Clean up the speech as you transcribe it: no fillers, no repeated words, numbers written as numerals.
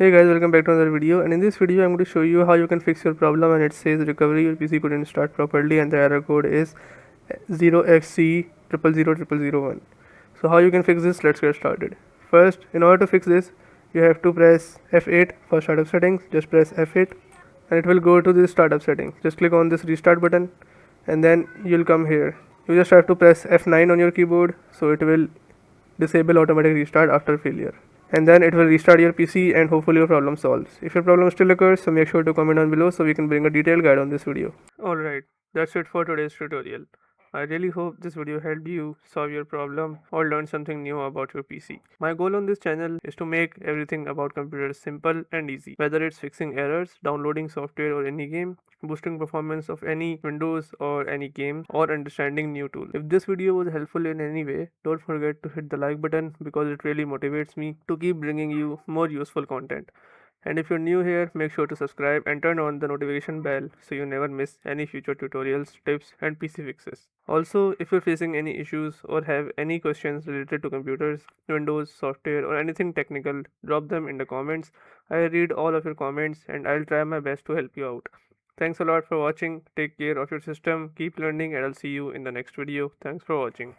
Hey guys, welcome back to another video, and in this video I'm going to show you how you can fix your problem and it says recovery, your PC couldn't start properly and the error code is 0xc0000001. So how you can fix this, let's get started. First, in order to fix this, you have to press F8 for startup settings. Just press F8 and it will go to the startup settings. Just click on this restart button and then you'll come here. You just have to press F9 on your keyboard, so it will disable automatic restart after failure, and then it will restart your PC and hopefully your problem solves. If your problem still occurs, so make sure to comment down below so we can bring a detailed guide on this video. Alright, that's it for today's tutorial. I really hope this video helped you solve your problem or learn something new about your PC. My goal on this channel is to make everything about computers simple and easy, whether it's fixing errors, downloading software or any game, boosting performance of any Windows or any game, or understanding new tools. If this video was helpful in any way, don't forget to hit the like button because it really motivates me to keep bringing you more useful content. And if you're new here, make sure to subscribe and turn on the notification bell so you never miss any future tutorials, tips and PC fixes. Also, if you're facing any issues or have any questions related to computers, Windows, software or anything technical, drop them in the comments. I read all of your comments and I'll try my best to help you out. Thanks a lot for watching. Take care of your system, keep learning and I'll see you in the next video. Thanks for watching.